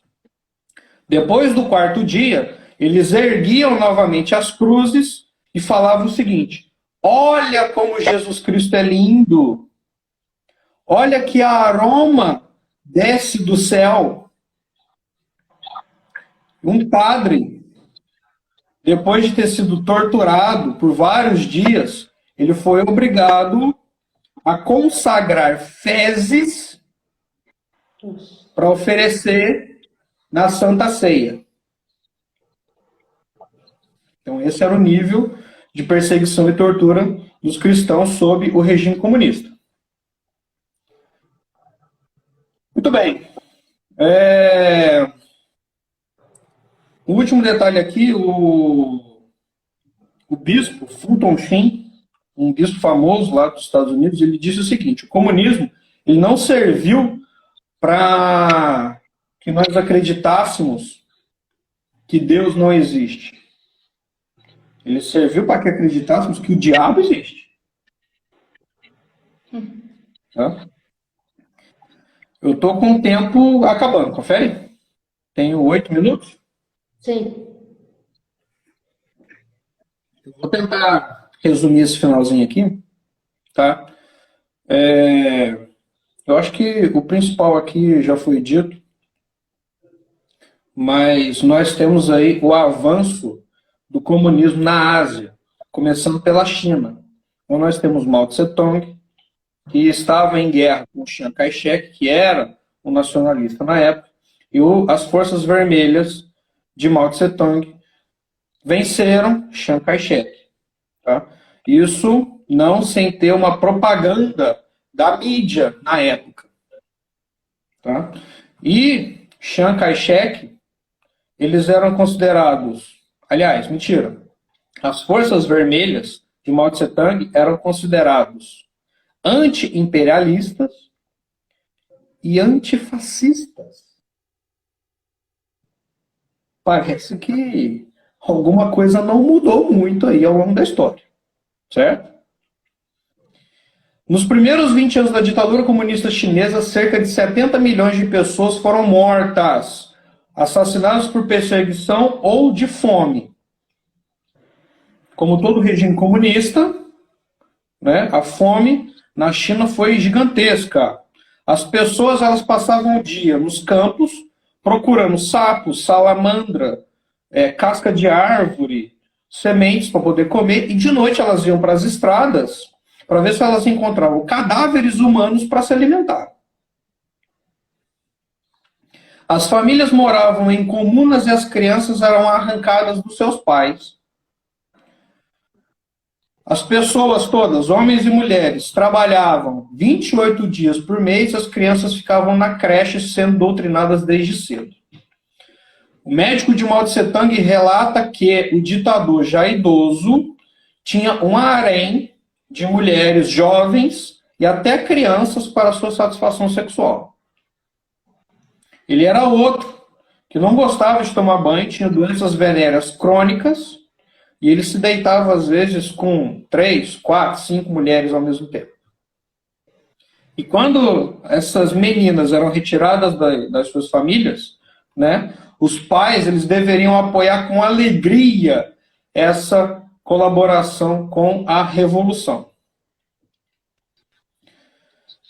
Depois do 4º dia, eles erguiam novamente as cruzes e falavam o seguinte: olha como Jesus Cristo é lindo! Olha que aroma desce do céu. Um padre, depois de ter sido torturado por vários dias, ele foi obrigado a consagrar fezes para oferecer na Santa Ceia. Então, esse era o nível de perseguição e tortura dos cristãos sob o regime comunista. Muito bem. O último detalhe aqui, o bispo Fulton Sheen, um bispo famoso lá dos Estados Unidos, ele disse o seguinte: o comunismo ele não serviu para que nós acreditássemos que Deus não existe. Ele serviu para que acreditássemos que o diabo existe. Tá? Eu estou com o tempo acabando, confere? Tenho 8 minutos? Sim. Eu vou tentar resumir esse finalzinho aqui, tá? Eu acho que o principal aqui já foi dito. mas nós temos aí o avanço do comunismo na Ásia, começando pela China. Então nós temos Mao Tse-tung, que estava em guerra com Chiang Kai-shek, que era um nacionalista na época, e as forças vermelhas de Mao Tse-tung venceram Chiang Kai-shek. Tá? Isso não sem ter uma propaganda da mídia na época. Tá? E Chiang Kai-shek, eles eram considerados... Aliás, mentira. As forças vermelhas de Mao Tse-tung eram considerados anti-imperialistas e antifascistas. Parece que alguma coisa não mudou muito aí ao longo da história, certo? Nos primeiros 20 anos da ditadura comunista chinesa, cerca de 70 milhões de pessoas foram mortas, assassinadas por perseguição ou de fome. Como todo regime comunista, né, a fome na China foi gigantesca. As pessoas elas passavam o dia nos campos procurando sapos, salamandra, casca de árvore, sementes para poder comer, e de noite elas iam para as estradas para ver se elas encontravam cadáveres humanos para se alimentar. As famílias moravam em comunas e as crianças eram arrancadas dos seus pais. As pessoas todas, homens e mulheres, trabalhavam 28 dias por mês, as crianças ficavam na creche sendo doutrinadas desde cedo. O médico de Mao Tse-tung relata que o ditador, já idoso, tinha um harém de mulheres jovens e até crianças para sua satisfação sexual. Ele era outro, que não gostava de tomar banho, tinha doenças venéreas crônicas, e ele se deitava, às vezes, com 3, 4, 5 mulheres ao mesmo tempo. E quando essas meninas eram retiradas das suas famílias, né, os pais eles deveriam apoiar com alegria essa colaboração com a revolução.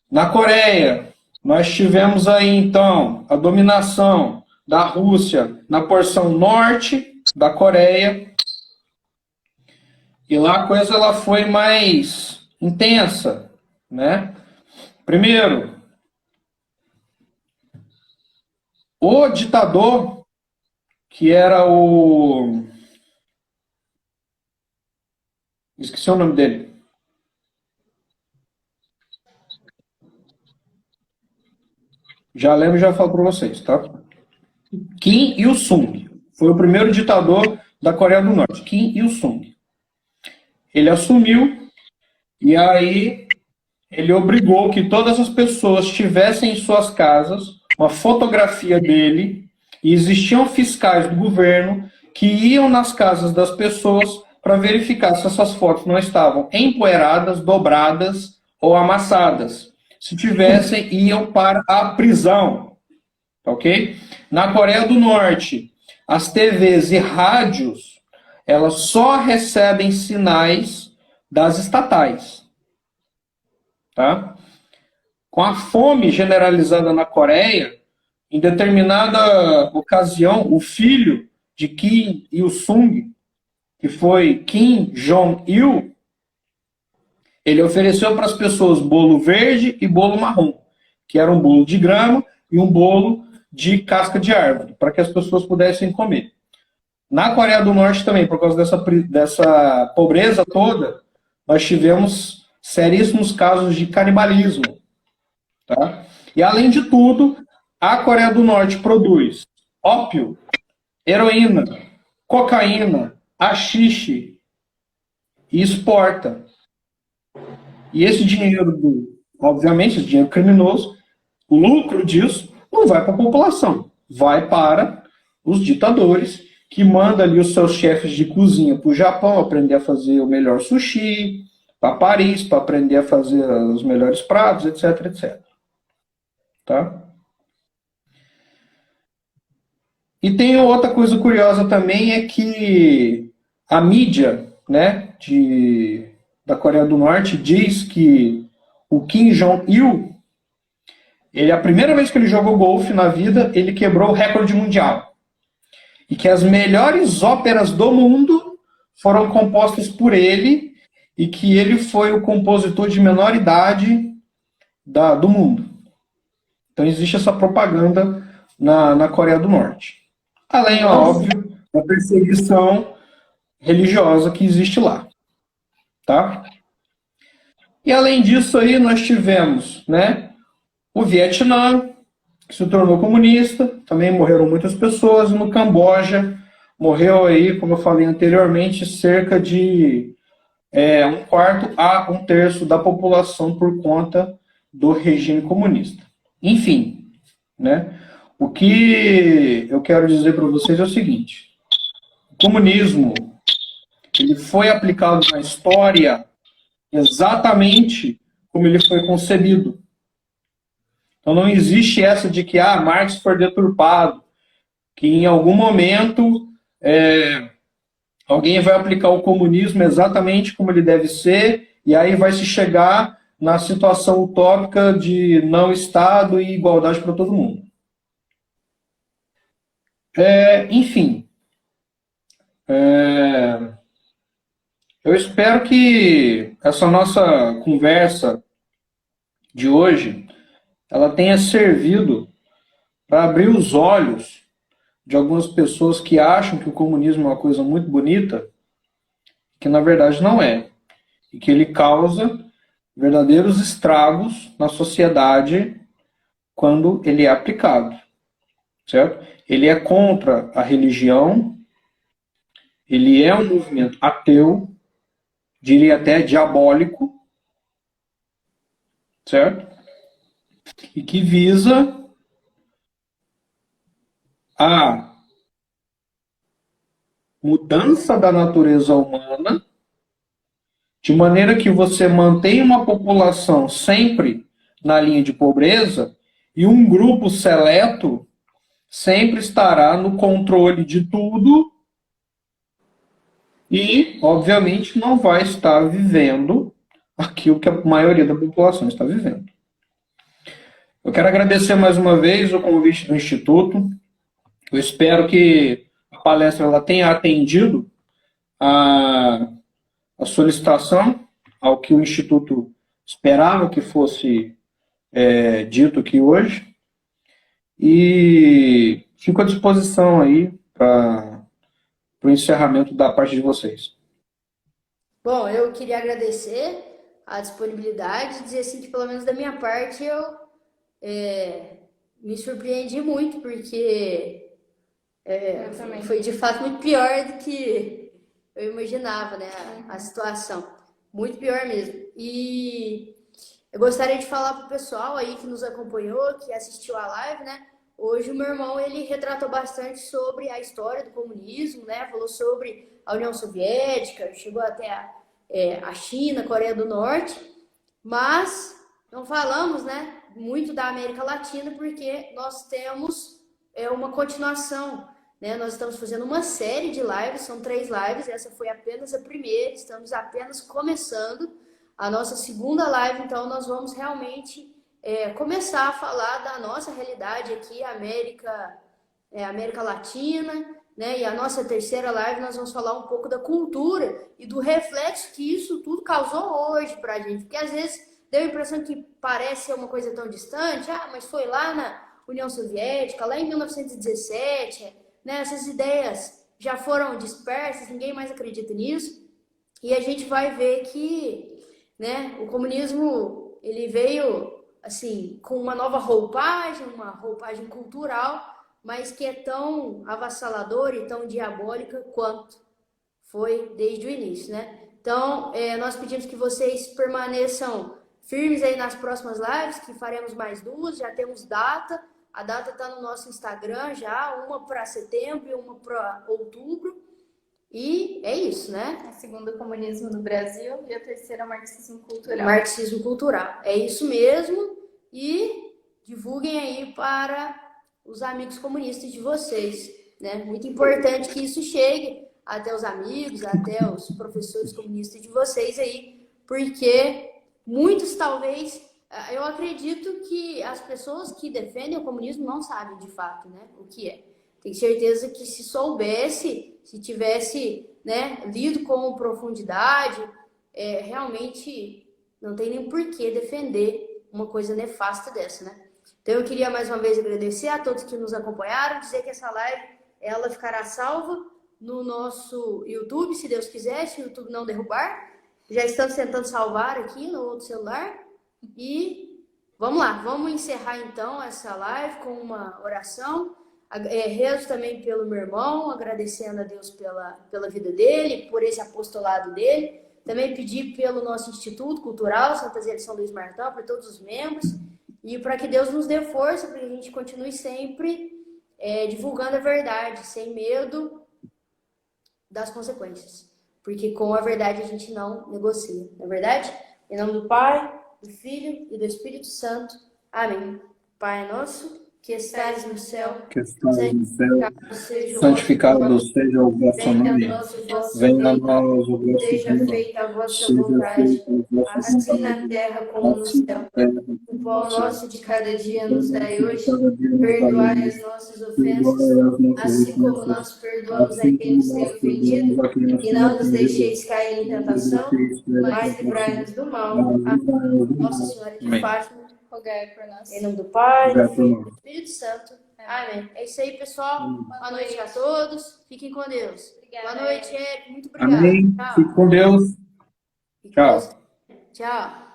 Na Coreia, nós tivemos aí, então, a dominação da Rússia na porção norte da Coreia. E lá a coisa ela foi mais intensa, né? Primeiro, o ditador, que era o... Esqueci o nome dele. Já lembro e já falo para vocês, tá? Kim Il-sung. Foi o primeiro ditador da Coreia do Norte. Kim Il-sung. Ele assumiu e aí ele obrigou que todas as pessoas tivessem em suas casas uma fotografia dele, e existiam fiscais do governo que iam nas casas das pessoas para verificar se essas fotos não estavam empoeiradas, dobradas ou amassadas. Se tivessem, iam para a prisão. Ok? Na Coreia do Norte, as TVs e rádios elas só recebem sinais das estatais. Tá? Com a fome generalizada na Coreia, em determinada ocasião, o filho de Kim Il-sung, que foi Kim Jong-il, ele ofereceu para as pessoas bolo verde e bolo marrom, que era um bolo de grama e um bolo de casca de árvore, para que as pessoas pudessem comer. Na Coreia do Norte também, por causa dessa pobreza toda, nós tivemos seríssimos casos de canibalismo. Tá? E, além de tudo, a Coreia do Norte produz ópio, heroína, cocaína, haxixe e exporta. E esse dinheiro, obviamente, esse dinheiro criminoso, o lucro disso não vai para a população, vai para os ditadores, que mandam ali os seus chefes de cozinha para o Japão aprender a fazer o melhor sushi, para Paris, para aprender a fazer os melhores pratos, etc, etc. Tá? E tem outra coisa curiosa também, é que a mídia, né, da Coreia do Norte diz que o Kim Jong-il, a primeira vez que ele jogou golfe na vida, ele quebrou o recorde mundial. e que as melhores óperas do mundo foram compostas por ele e que ele foi o compositor de menor idade do mundo. Então existe essa propaganda na Coreia do Norte. Além, óbvio, da perseguição religiosa que existe lá. Tá? E além disso aí, nós tivemos, né, o Vietnã, que se tornou comunista, também morreram muitas pessoas, e no Camboja morreu aí, como eu falei anteriormente, cerca de 1/4 a 1/3 da população por conta do regime comunista. Enfim, né, o que eu quero dizer para vocês é o seguinte: o comunismo ele foi aplicado na história exatamente como ele foi concebido. Então não existe essa de que Marx foi deturpado, que em algum momento alguém vai aplicar o comunismo exatamente como ele deve ser, e aí vai se chegar na situação utópica de não Estado e igualdade para todo mundo. Enfim, eu espero que essa nossa conversa de hoje ela tenha servido para abrir os olhos de algumas pessoas que acham que o comunismo é uma coisa muito bonita, que na verdade não é, e que ele causa verdadeiros estragos na sociedade quando ele é aplicado, certo? Ele é contra a religião, ele é um movimento ateu, diria até diabólico, certo? E que visa a mudança da natureza humana de maneira que você mantenha uma população sempre na linha de pobreza e um grupo seleto sempre estará no controle de tudo e, obviamente, não vai estar vivendo aquilo que a maioria da população está vivendo. Eu quero agradecer mais uma vez o convite do Instituto. Eu espero que a palestra ela tenha atendido a solicitação ao que o Instituto esperava que fosse dito aqui hoje. E fico à disposição aí para o encerramento da parte de vocês. Bom, eu queria agradecer a disponibilidade e dizer assim que, pelo menos da minha parte, eu me surpreendi muito, porque foi de fato muito pior do que eu imaginava, né, a situação. Muito pior mesmo. E eu gostaria de falar para o pessoal aí que nos acompanhou, que assistiu a live, né? Hoje o meu irmão, ele retratou bastante sobre a história do comunismo, né? Falou sobre a União Soviética, chegou até a China, a Coreia do Norte, mas não falamos, né, muito da América Latina, porque nós temos uma continuação, né? Nós estamos fazendo uma série de lives, são 3 lives, essa foi apenas a primeira, estamos apenas começando a nossa segunda live, então nós vamos realmente começar a falar da nossa realidade aqui, América Latina, né? E a nossa terceira live nós vamos falar um pouco da cultura e do reflexo que isso tudo causou hoje pra gente, porque às vezes deu a impressão que parece ser uma coisa tão distante, mas foi lá na União Soviética, lá em 1917, né? Essas ideias já foram dispersas, ninguém mais acredita nisso, e a gente vai ver que, né, o comunismo ele veio assim com uma nova roupagem, uma roupagem cultural, mas que é tão avassaladora e tão diabólica quanto foi desde o início, né? Então, nós pedimos que vocês permaneçam firmes aí nas próximas lives, que faremos mais 2, já temos data. A data está no nosso Instagram já, uma para setembro e uma para outubro. E é isso, né? A segunda, o comunismo no Brasil, e a terceira, o marxismo cultural. Marxismo cultural. É isso mesmo. E divulguem aí para os amigos comunistas de vocês, né? Muito importante que isso chegue até os amigos, até os professores comunistas de vocês aí, porque muitos talvez, eu acredito que as pessoas que defendem o comunismo não sabem de fato, né, o que é. Tenho certeza que se soubesse, se tivesse, né, lido com profundidade, realmente não tem nem por que defender uma coisa nefasta dessa, né? Então eu queria mais uma vez agradecer a todos que nos acompanharam, dizer que essa live ela ficará salva no nosso YouTube, se Deus quiser, se o YouTube não derrubar. Já estamos tentando salvar aqui no outro celular. E vamos lá, vamos encerrar então essa live com uma oração. Rezo também pelo meu irmão, agradecendo a Deus pela vida dele, por esse apostolado dele. Também pedir pelo nosso Instituto Cultural, Santa Zé de São Luís Martão, por todos os membros. E para que Deus nos dê força, para que a gente continue sempre divulgando a verdade, sem medo das consequências. Porque com a verdade a gente não negocia, não é verdade? Em nome do Pai, do Filho e do Espírito Santo. Amém. Pai nosso, que estais no céu, santificado seja o vosso nome. Venha a nós o vosso seja reino. feita a vossa Seja vontade, feita a vossa assim vontade. na terra como no Assim céu. na terra O pão nosso de cada dia nos dai hoje. Cada dia nos dai Perdoai hoje. as nossas Perdoai ofensas, as nossas assim como ofensas, nós perdoamos a assim quem nos como tem nós ofendido. perdoamos a quem nos E tem não nos ofendido. deixeis cair em tentação, mas livrai-nos do mal. Amém. Nossa Senhora de Amém. Fátima, Rogai por nós. em nome do Pai, Rogai do por Filho e nós. do Espírito Santo. Amém. É isso aí, pessoal. Boa noite a todos. Fiquem com Deus. Obrigada, Boa noite, Eric. Muito obrigada. Amém. Tchau. Fique com Deus. Fique com Tchau. Deus. Tchau.